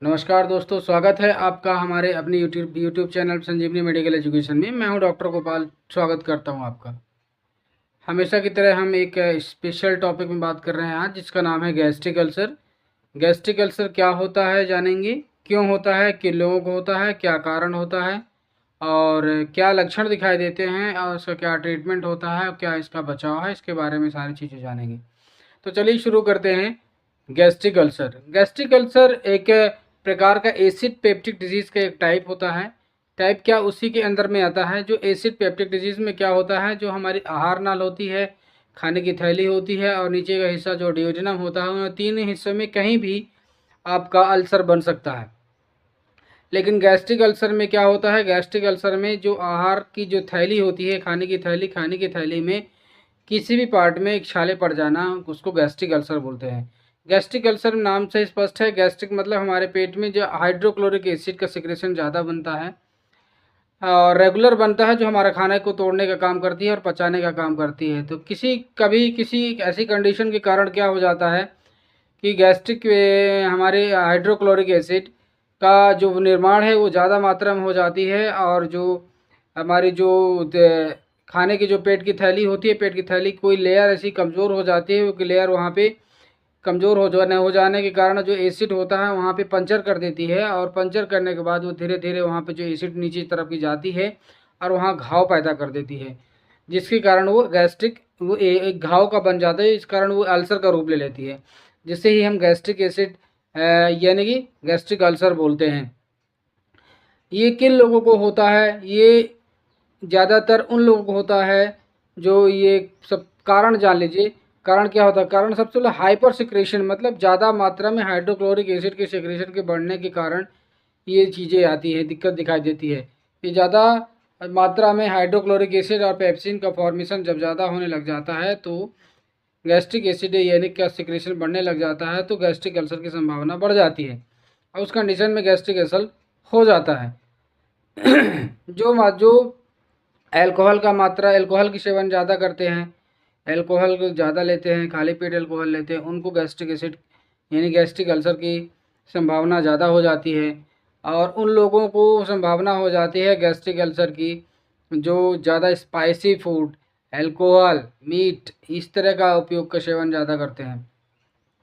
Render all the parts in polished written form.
नमस्कार दोस्तों, स्वागत है आपका हमारे अपने यूट्यूब चैनल संजीवनी मेडिकल एजुकेशन में। मैं हूं डॉक्टर गोपाल, स्वागत करता हूं आपका। हमेशा की तरह हम एक स्पेशल टॉपिक में बात कर रहे हैं आज, जिसका नाम है गैस्ट्रिक अल्सर। गैस्ट्रिक अल्सर क्या होता है जानेंगे, क्यों होता है, किन लोगों को होता है, क्या कारण होता है और क्या लक्षण दिखाई देते हैं और उसका क्या ट्रीटमेंट होता है और क्या इसका बचाव है, इसके बारे में सारी चीज़ें जानेंगे। तो चलिए शुरू करते हैं। Gastric ulcer. गैस्ट्रिक अल्सर एक प्रकार का एसिड पेप्टिक डिजीज़ का एक टाइप होता है। टाइप क्या उसी के अंदर में आता है। जो एसिड पेप्टिक डिजीज़ में क्या होता है, जो हमारी आहार नाल होती है, खाने की थैली होती है और नीचे का हिस्सा जो डिओडिनम होता है, उन तीन हिस्सों में कहीं भी आपका अल्सर बन सकता है। लेकिन गैस्ट्रिक अल्सर में क्या होता है, गैस्ट्रिक अल्सर में जो आहार की जो थैली होती है, खाने की थैली में किसी भी पार्ट में एक छाले पड़ जाना, उसको गैस्ट्रिक अल्सर बोलते हैं। गैस्ट्रिक अल्सर नाम से स्पष्ट है। गैस्ट्रिक मतलब हमारे पेट में जो हाइड्रोक्लोरिक एसिड का सिक्रेशन ज़्यादा बनता है और रेगुलर बनता है, जो हमारा खाने को तोड़ने का काम करती है और पचाने का काम करती है। तो किसी ऐसी कंडीशन के कारण क्या हो जाता है कि गैस्ट्रिक हमारे हाइड्रोक्लोरिक एसिड का जो निर्माण है वो ज़्यादा मात्रा में हो जाती है और जो हमारी जो खाने की जो पेट की थैली होती है, पेट की थैली कोई लेयर ऐसी कमज़ोर हो जाती है, वो लेयर वहाँ पे कमज़ोर हो जाने के कारण जो एसिड होता है वहाँ पे पंचर कर देती है और पंचर करने के बाद वो धीरे धीरे वहाँ पे जो एसिड नीचे की तरफ की जाती है और वहाँ घाव पैदा कर देती है, जिसके कारण वो गैस्ट्रिक वो एक घाव का बन जाता है। इस कारण वो अल्सर का रूप ले लेती है, जिससे ही हम गैस्ट्रिक एसिड यानी कि गैस्ट्रिक अल्सर बोलते हैं। ये किन लोगों को होता है, ये ज़्यादातर उन लोगों को होता है जो ये सब कारण जान लीजिए। कारण क्या होता है, कारण सबसे पहले हाइपर सिक्रेशन, मतलब ज़्यादा मात्रा में हाइड्रोक्लोरिक एसिड के सिक्रेशन के बढ़ने के कारण ये चीज़ें आती हैं, दिक्कत दिखाई देती है। ये ज़्यादा मात्रा में हाइड्रोक्लोरिक एसिड और पेप्सिन का फॉर्मेशन जब ज़्यादा होने लग जाता है तो गैस्ट्रिक एसिड यानी का सिक्रेशन बढ़ने लग जाता है, तो गैस्ट्रिक अल्सर की संभावना बढ़ जाती है और उस कंडीशन में गैस्ट्रिक अल्सर हो जाता है। जो अल्कोहल का मात्रा, अल्कोहल की सेवन ज़्यादा करते हैं, अल्कोहल को ज़्यादा लेते हैं, खाली पेट अल्कोहल लेते हैं, उनको गैस्ट्रिक एसिड यानी गैस्ट्रिक अल्सर की संभावना ज़्यादा हो जाती है। और उन लोगों को संभावना हो जाती है गैस्ट्रिक अल्सर की जो ज़्यादा स्पाइसी फूड, अल्कोहल, मीट इस तरह का उपयोग का सेवन ज़्यादा करते हैं,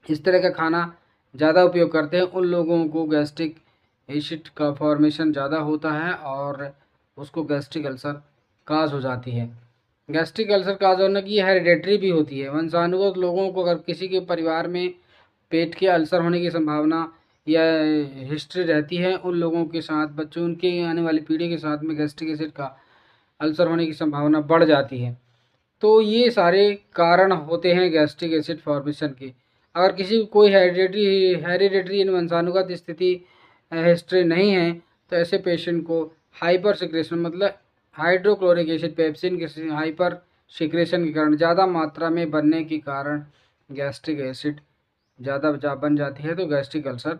इस तरह का खाना ज़्यादा उपयोग करते हैं, उन लोगों को गैस्ट्रिक एसिड का फॉर्मेशन ज़्यादा होता है और उसको गैस्ट्रिक अल्सर काज हो जाती है। गैस्ट्रिक अल्सर काज होने की हेरिडेटरी भी होती है। वंशानुगत लोगों को अगर किसी के परिवार में पेट के अल्सर होने की संभावना या हिस्ट्री रहती है, उन लोगों के साथ बच्चों उनके आने वाली पीढ़ी के साथ में गैस्ट्रिक एसिड का अल्सर होने की संभावना बढ़ जाती है। तो ये सारे कारण होते हैं गैस्ट्रिक एसिड फॉर्मेशन के। अगर किसी को कोई हेरिडेटरी यानी वंशानुगत स्थिति हिस्ट्री नहीं है, तो ऐसे पेशेंट को हाइपर सिक्रेशन मतलब हाइड्रोक्लोरिक एसिड पेप्सिन के हाइपर सिक्रेशन के कारण ज़्यादा मात्रा में बनने के कारण गैस्ट्रिक एसिड ज़्यादा बन जाती है, तो गैस्ट्रिक अल्सर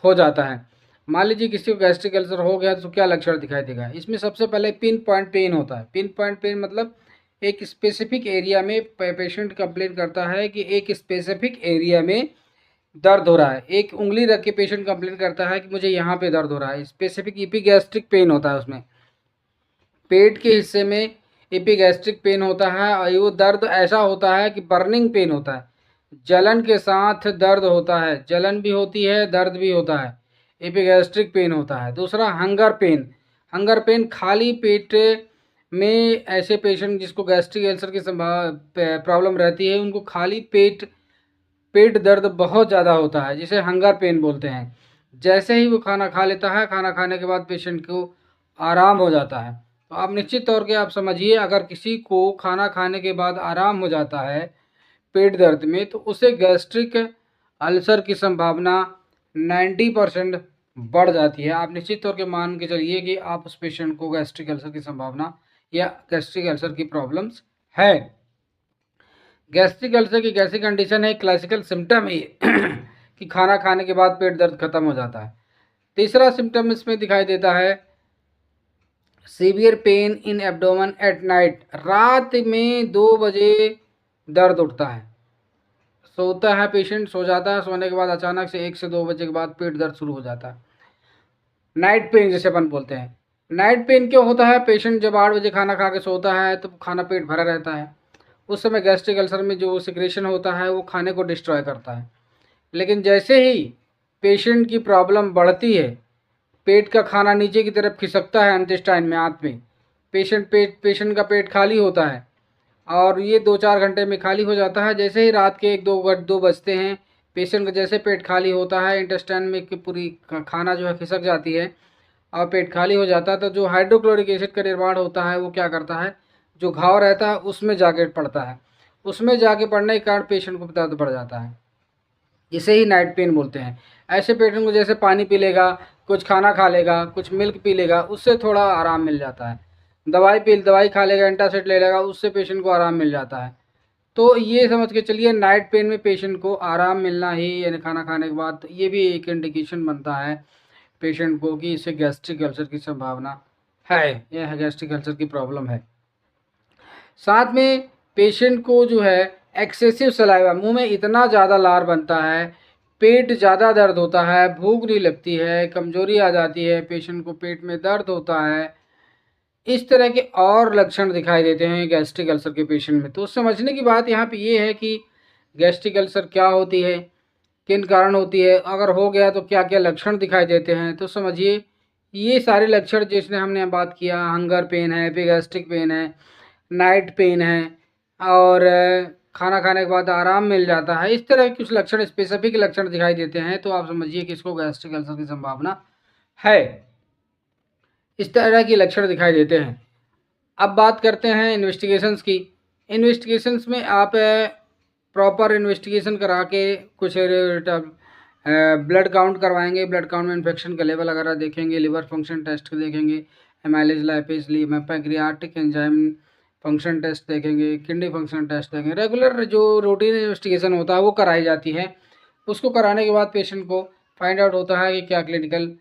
हो जाता है। मान लीजिए किसी को गैस्ट्रिक अल्सर हो गया तो क्या लक्षण दिखाई देगा। इसमें सबसे पहले पिन पॉइंट पेन होता है। पिन पॉइंट पेन मतलब एक स्पेसिफिक एरिया में पेशेंट कंप्लेन करता है कि एक स्पेसिफिक एरिया में दर्द हो रहा है। एक उंगली रख के पेशेंट कंप्लेन करता है कि मुझे यहाँ पे दर्द हो रहा है। स्पेसिफिक इपिगैस्ट्रिक पेन होता है, उसमें पेट के हिस्से में एपिगैस्ट्रिक पेन होता है और वो दर्द ऐसा होता है कि बर्निंग पेन होता है, जलन के साथ दर्द होता है, जलन भी होती है, दर्द भी होता है, एपिगैस्ट्रिक पेन होता है। दूसरा हंगर पेन। हंगर पेन खाली पेट में ऐसे पेशेंट जिसको गैस्ट्रिक अल्सर की प्रॉब्लम रहती है, उनको खाली पेट पेट दर्द बहुत ज़्यादा होता है, जिसे हंगर पेन बोलते हैं। जैसे ही वो खाना खा लेता है, खाना खाने के बाद पेशेंट को आराम हो जाता है। तो आप निश्चित तौर के आप समझिए, अगर किसी को खाना खाने के बाद आराम हो जाता है पेट दर्द में, तो उसे गैस्ट्रिक अल्सर की संभावना 90% बढ़ जाती है। आप निश्चित तौर के मान के चलिए कि आप उस पेशेंट को गैस्ट्रिक अल्सर की संभावना या गैस्ट्रिक अल्सर की प्रॉब्लम्स है। गैस्ट्रिक अल्सर की कैसी कंडीशन है, क्लासिकल सिम्टम है ये कि खाना खाने के बाद पेट दर्द खत्म हो जाता है। तीसरा सिम्टम इसमें दिखाई देता है severe pain in abdomen at night. रात में 2 बजे दर्द उठता है, सोता है पेशेंट, सो जाता है, सोने के बाद अचानक से 1 से 2 बजे के बाद पेट दर्द शुरू हो जाता है, नाइट पेन जिसे अपन बोलते हैं। नाइट पेन क्यों होता है? पेशेंट जब 8 बजे खाना खा के सोता है तो खाना पेट भरा रहता है, उस समय गैस्ट्रिक अल्सर में जो सिक्रेशन होता है वो खाने को डिस्ट्रॉय करता है। लेकिन जैसे ही पेशेंट की प्रॉब्लम बढ़ती है, पेट का खाना नीचे की तरफ खिसकता है इंटेस्टाइन में, आंत में, पेशेंट का पेट खाली होता है और ये 2-4 घंटे में खाली हो जाता है। जैसे ही रात के 1-2 बजते हैं, पेशेंट का जैसे पेट खाली होता है, इंटेस्टाइन में की पूरी खाना जो है खिसक जाती है और पेट खाली हो जाता है, तो जो हाइड्रोक्लोरिक एसिड का निर्माण होता है वो क्या करता है, जो घाव रहता है उसमें जाके पड़ता है, उसमें जाके पड़ने के कारण पेशेंट को दर्द बढ़ जाता है, इसे ही नाइट पेन बोलते हैं। ऐसे पेशेंट को जैसे पानी पी लेगा, कुछ खाना खा लेगा, कुछ मिल्क पी लेगा, उससे थोड़ा आराम मिल जाता है। दवाई खा लेगा, एंटासिड ले लेगा, उससे पेशेंट को आराम मिल जाता है। तो ये समझ के चलिए नाइट पेन में पेशेंट को आराम मिलना ही, यानी खाना खाने के बाद, तो ये भी एक इंडिकेशन बनता है पेशेंट को कि इसे गैस्ट्रिक अल्सर की संभावना है, यह गैस्ट्रिक अल्सर की प्रॉब्लम है। साथ में पेशेंट को जो है एक्सेसिव सलाइवा, मुंह में इतना ज़्यादा लार बनता है, पेट ज़्यादा दर्द होता है, भूख नहीं लगती है, कमजोरी आ जाती है, पेशेंट को पेट में दर्द होता है, इस तरह के और लक्षण दिखाई देते हैं गैस्ट्रिक अल्सर के पेशेंट में। तो समझने की बात यहाँ पे ये है कि गैस्ट्रिक अल्सर क्या होती है, किन कारण होती है, अगर हो गया तो क्या क्या लक्षण दिखाई देते हैं। तो समझिए ये सारे लक्षण जिसने हमने बात किया, हंगर पेन है, एपिगैस्ट्रिक पेन है, नाइट पेन है और खाना खाने के बाद आराम मिल जाता है, इस तरह के कुछ लक्षण, स्पेसिफिक लक्षण दिखाई देते हैं, तो आप समझिए कि इसको गैस्ट्रिक अल्सर की संभावना है। इस तरह के लक्षण दिखाई देते हैं। अब बात करते हैं इन्वेस्टिगेशंस की। इन्वेस्टिगेशंस में आप प्रॉपर इन्वेस्टिगेशन करा के कुछ ब्लड काउंट करवाएंगे, ब्लड काउंट में इन्फेक्शन का लेवल वगैरह देखेंगे, लिवर फंक्शन टेस्ट देखेंगे, amylase lipase pancreatic enzyme function test देखेंगे, किडनी फंक्शन टेस्ट देखेंगे। रेगुलर जो रूटीन इन्वेस्टिगेशन होता है वो कराई जाती है। उसको कराने के बाद पेशेंट को फाइंड आउट होता है कि क्या क्लिनिकल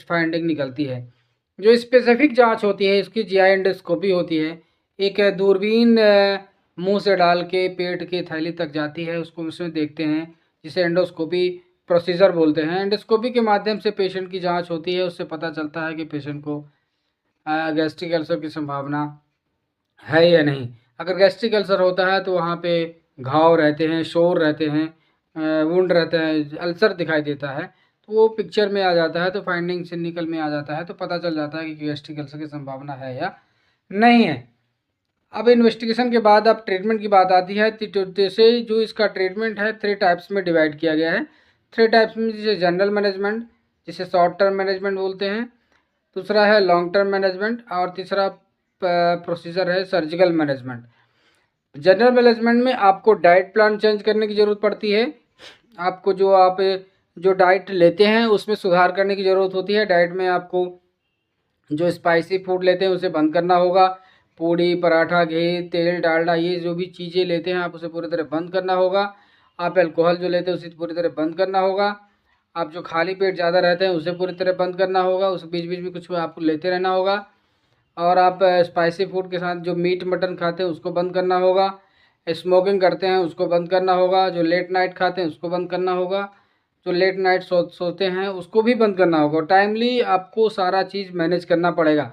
फाइंडिंग निकलती है। जो स्पेसिफिक जांच होती है इसकी जीआई एंडोस्कोपी होती है। एक दूरबीन मुंह से डाल के पेट की थैली तक जाती है, उसको उसमें देखते हैं, जिसे एंडोस्कोपी प्रोसीजर बोलते हैं। एंडोस्कोपी के माध्यम से पेशेंट की जांच होती है, उससे पता चलता है कि पेशेंट को गैस्ट्रिक अल्सर की संभावना है या नहीं। अगर गैस्ट्रिक अल्सर होता है तो वहाँ पे घाव रहते हैं, शोर रहते हैं, वुंड रहता है, अल्सर दिखाई देता है, तो वो पिक्चर में आ जाता है, तो फाइंडिंग से निकल में आ जाता है, तो पता चल जाता है कि गैस्ट्रिक अल्सर की संभावना है या नहीं है। अब इन्वेस्टिगेशन के बाद अब ट्रीटमेंट की बात आती है। जैसे जो इसका ट्रीटमेंट है 3 टाइप्स में डिवाइड किया गया है। 3 टाइप्स में, जैसे जनरल मैनेजमेंट, जिसे शॉर्ट टर्म मैनेजमेंट बोलते हैं, दूसरा है लॉन्ग टर्म मैनेजमेंट और तीसरा प्रोसीजर है सर्जिकल मैनेजमेंट। जनरल मैनेजमेंट में आपको डाइट प्लान चेंज करने की ज़रूरत पड़ती है। आपको जो डाइट लेते हैं उसमें सुधार करने की ज़रूरत होती है। डाइट में आपको जो स्पाइसी फूड लेते हैं उसे बंद करना होगा। पूड़ी, पराठा, घी, तेल, डालडा, ये जो भी चीज़ें लेते हैं आप उसे पूरी तरह बंद करना होगा। आप अल्कोहल जो लेते हैं उसे पूरी तरह बंद करना होगा। आप जो खाली पेट ज़्यादा रहते हैं उसे पूरी तरह बंद करना होगा। उस बीच बीच में कुछ आपको लेते रहना होगा। और आप स्पाइसी फूड के साथ जो मीट मटन खाते हैं उसको बंद करना होगा। स्मोकिंग करते हैं उसको बंद करना होगा। जो लेट नाइट खाते हैं उसको बंद करना होगा। जो लेट नाइट सोते हैं उसको भी बंद करना होगा। टाइमली आपको सारा चीज़ मैनेज करना पड़ेगा।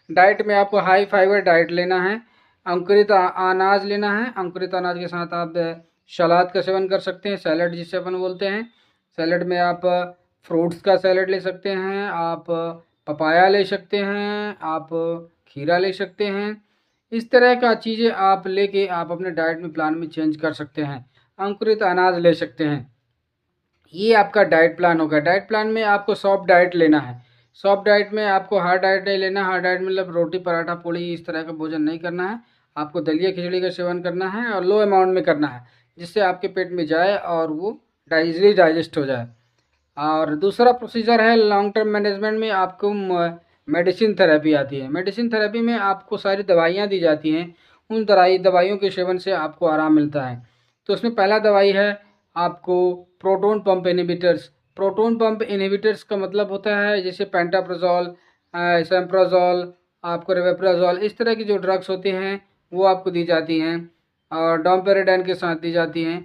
डाइट में आपको हाई फाइबर डाइट लेना है, अंकुरित अनाज लेना है। अंकुरित अनाज के साथ आप सलाद का सेवन कर सकते हैं, सैलड जिसे अपन बोलते हैं। सैलड में आप फ्रूट्स का सैलड ले सकते हैं, आप पपाया ले सकते हैं, आप खीरा ले सकते हैं। इस तरह का चीज़ें आप लेके आप अपने डाइट में प्लान में चेंज कर सकते हैं। अंकुरित अनाज ले सकते हैं। ये आपका डाइट प्लान होगा। डाइट प्लान में आपको सॉफ्ट डाइट लेना है। सॉफ्ट डाइट में आपको हार्ड डाइट नहीं लेना। हार्ड डाइट मतलब रोटी, पराठा, पूड़ी इस तरह का भोजन नहीं करना है। आपको दलिया खिचड़ी का सेवन करना है और लो अमाउंट में करना है, जिससे आपके पेट में जाए और वो इजीली डाइजेस्ट हो जाए। और दूसरा प्रोसीजर है लॉन्ग टर्म मैनेजमेंट में आपको मेडिसिन थेरेपी आती है। मेडिसिन थेरेपी में आपको सारी दवाइयाँ दी जाती हैं। उन दवाइयों के सेवन से आपको आराम मिलता है। तो उसमें पहला दवाई है आपको proton pump inhibitors. Proton pump inhibitors का मतलब होता है जैसे पेंटाप्रोजोल, सैम्प्रोजोल, आपको रिवेप्राजोल, इस तरह की जो ड्रग्स होती हैं वो आपको दी जाती हैं और डोम्पेरेडाइन के साथ दी जाती हैं।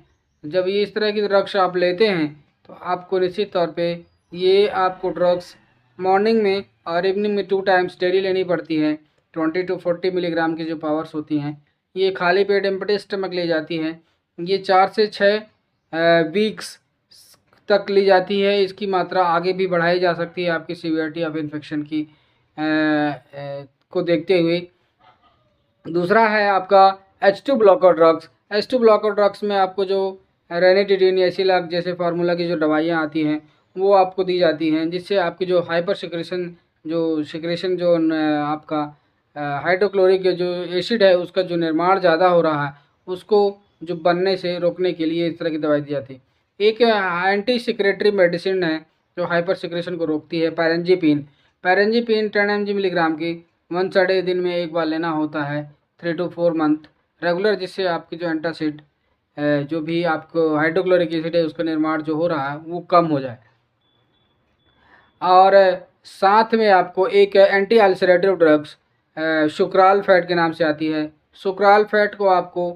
जब ये इस तरह की ड्रग्स आप लेते हैं तो आपको निश्चित तौर पे ये आपको ड्रग्स मॉर्निंग में और इवनिंग में 2 टाइम्स डेली लेनी पड़ती है। 20 to 40 मिलीग्राम की जो पावर्स होती हैं, ये खाली पेट एम्प्टी स्टमक ली जाती हैं। ये 4 से 6 वीक्स तक ली जाती है। इसकी मात्रा आगे भी बढ़ाई जा सकती है आपकी सीवियरिटी ऑफ इन्फेक्शन की को देखते हुए। दूसरा है आपका H2 blocker drugs. H2 blocker drugs में आपको जो रेनिटिडिन, एसिलॉक जैसे फार्मूला की जो दवाइयाँ आती हैं वो आपको दी जाती हैं, जिससे आपकी जो हाइपर सिक्रेशन जो आपका हाइड्रोक्लोरिक जो एसिड है उसका जो निर्माण ज़्यादा हो रहा है उसको जो बनने से रोकने के लिए इस तरह की दवाई दी जाती है। एक एंटी सिक्रेटरी मेडिसिन है जो हाइपर सिक्रेशन को रोकती है, पैरेंजीपीन 10 mg मिलीग्राम की 1 a दिन में एक बार लेना होता है 3 to 4 मंथ रेगुलर, जिससे आपकी जो एंटासिड जो भी आपको हाइड्रोक्लोरिक एसिड है उसका निर्माण जो हो रहा है वो कम हो जाए। और साथ में आपको एक एंटी अल्सरेटिव ड्रग्स सुक्राल फैट के नाम से आती है। सुक्राल फैट को आपको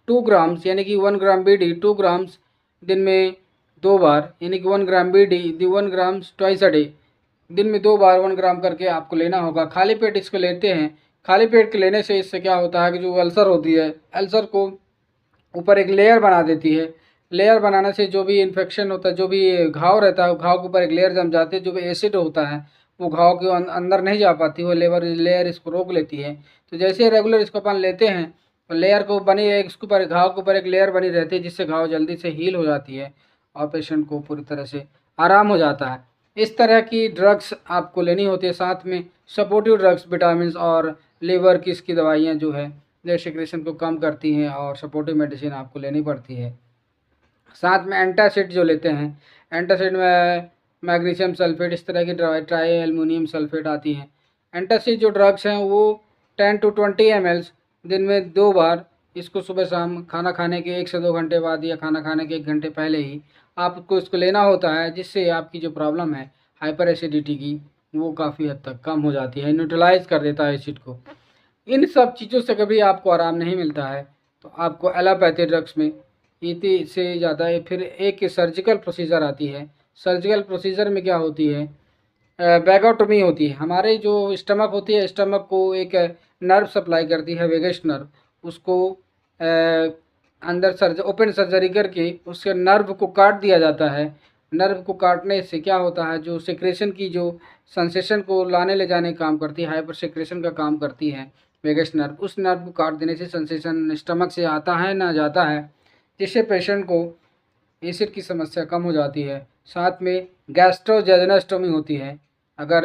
2 ग्राम्स यानी कि 1 ग्राम BD 2 ग्राम्स दिन में 2 बार यानी कि 1 ग्राम BD 1 grams twice a day, दिन में 2 बार 1 ग्राम करके आपको लेना होगा। खाली पेट इसको लेते हैं। खाली पेट के लेने से इससे क्या होता है कि जो अल्सर होती है, अल्सर को ऊपर एक लेयर बना देती है। लेयर बनाने से जो भी इन्फेक्शन होता है, जो भी घाव रहता है, घाव के ऊपर एक लेयर जम जाती है। जो भी एसिड होता है वो घाव के अंदर नहीं जा पाती, वो लेयर इसको रोक लेती है। तो जैसे रेगुलर इसको अपन लेते हैं तो लेयर को बनी इसके ऊपर घाव के ऊपर एक लेयर बनी रहती है, जिससे घाव जल्दी से हील हो जाती है और पेशेंट को पूरी तरह से आराम हो जाता है। इस तरह की ड्रग्स आपको लेनी होती है। साथ में सपोर्टिव ड्रग्स, विटामिन और लीवर की इसकी दवाइयाँ जो है जो सिक्रेशन को कम करती हैं और सपोर्टिव मेडिसिन आपको लेनी पड़ती है। साथ में एंटासिड जो लेते हैं, एंटासिड में मैग्नीशियम सल्फेट इस तरह की ट्राई एल्युमिनियम सल्फेट आती हैं। एंटासिड जो ड्रग्स हैं वो 10 to 20 ml दिन में 2 बार, इसको सुबह शाम खाना खाने के 1 से 2 घंटे बाद या खाना खाने के 1 घंटे पहले ही आपको इसको लेना होता है, जिससे आपकी जो प्रॉब्लम है हाइपर एसिडिटी की वो काफ़ी हद तक कम हो जाती है, न्यूट्रलाइज कर देता है एसिड को। इन सब चीज़ों से कभी आपको आराम नहीं मिलता है तो आपको एलोपैथी ड्रग्स में इतनी से ज़्यादा है। फिर एक सर्जिकल प्रोसीजर आती है। सर्जिकल प्रोसीजर में क्या होती है, बैगोटोमी होती है। हमारे जो स्टमक होती है, स्टमक को एक नर्व सप्लाई करती है, वेगस नर्व, उसको अंदर ओपन सर्जरी करके उसके नर्व को काट दिया जाता है। नर्व को काटने से क्या होता है, जो सिक्रेशन की जो सेंसेशन को लाने ले जाने का काम करती है, हाइपर सिक्रेशन का काम करती है वेगस नर्व, उस नर्व को काट देने से सेंसेशन स्टमक से आता है ना जाता है, जिससे पेशेंट को एसिड की समस्या कम हो जाती है। साथ में गैस्ट्रोजेजुनस्टोमी होती है। अगर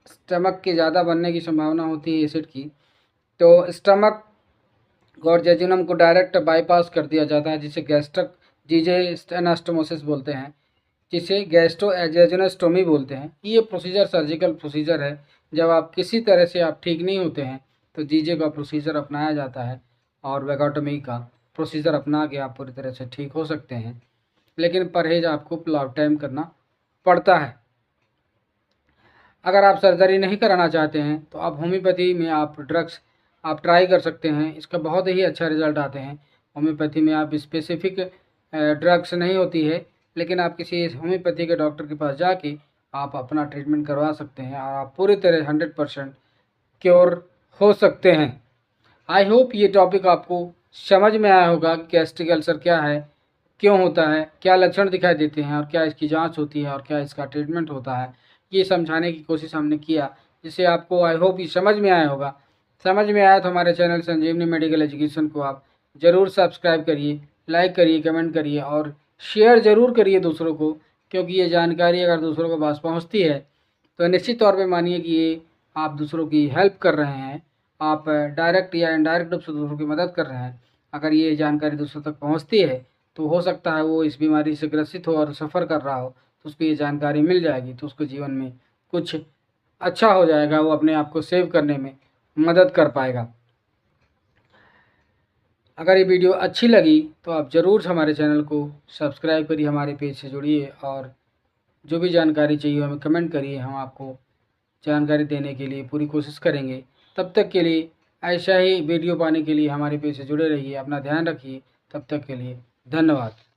स्टमक के ज़्यादा बनने की संभावना होती है एसिड की, तो स्टमक और जेजुनम को डायरेक्ट बाईपास कर दिया जाता है, जिसे गैस्ट्रिक जीजेस्टेनास्टोमोसिस बोलते हैं, जिसे गैस्ट्रोजेजुनस्टोमी बोलते हैं। ये प्रोसीजर सर्जिकल प्रोसीजर है। जब आप किसी तरह से आप ठीक नहीं होते हैं तो जीजे का प्रोसीजर अपनाया जाता है और वेगोटोमी का प्रोसीजर अपना के आप पूरी तरह से ठीक हो सकते हैं, लेकिन परहेज आपको लाइफ टाइम करना पड़ता है। अगर आप सर्जरी नहीं कराना चाहते हैं तो आप होम्योपैथी में आप ड्रग्स आप ट्राई कर सकते हैं। इसका बहुत ही अच्छा रिजल्ट आते हैं। होम्योपैथी में आप स्पेसिफिक ड्रग्स नहीं होती है, लेकिन आप किसी होम्योपैथी के डॉक्टर के पास जाके आप अपना ट्रीटमेंट करवा सकते हैं और आप पूरी तरह 100% क्योर हो सकते हैं। आई होप ये टॉपिक आपको समझ में आया होगा कि गैस्ट्रिक अल्सर क्या है, क्यों होता है, क्या लक्षण दिखाई देते हैं और क्या इसकी जांच होती है और क्या इसका ट्रीटमेंट होता है। ये समझाने की कोशिश हमने किया, जिससे आपको आई होप ये समझ में आया होगा। समझ में आया तो हमारे चैनल संजीवनी मेडिकल एजुकेशन को आप ज़रूर सब्सक्राइब करिए, लाइक करिए, कमेंट करिए और शेयर ज़रूर करिए दूसरों को, क्योंकि ये जानकारी अगर दूसरों के पास पहुँचती है तो निश्चित तौर पर मानिए कि ये आप दूसरों की हेल्प कर रहे हैं, आप डायरेक्ट या इनडायरेक्ट रूप से दूसरों की मदद कर रहे हैं। अगर ये जानकारी दूसरों तक पहुंचती है तो हो सकता है वो इस बीमारी से ग्रसित हो और सफ़र कर रहा हो, तो उसको ये जानकारी मिल जाएगी तो उसको जीवन में कुछ अच्छा हो जाएगा, वो अपने आप को सेव करने में मदद कर पाएगा। अगर ये वीडियो अच्छी लगी तो आप ज़रूर हमारे चैनल को सब्सक्राइब करिए, हमारे पेज से जुड़िए और जो भी जानकारी चाहिए हमें कमेंट करिए। हम आपको जानकारी देने के लिए पूरी कोशिश करेंगे। तब तक के लिए ऐसा ही वीडियो पाने के लिए हमारे पेज से जुड़े रहिए। अपना ध्यान रखिए। तब तक के लिए धन्यवाद।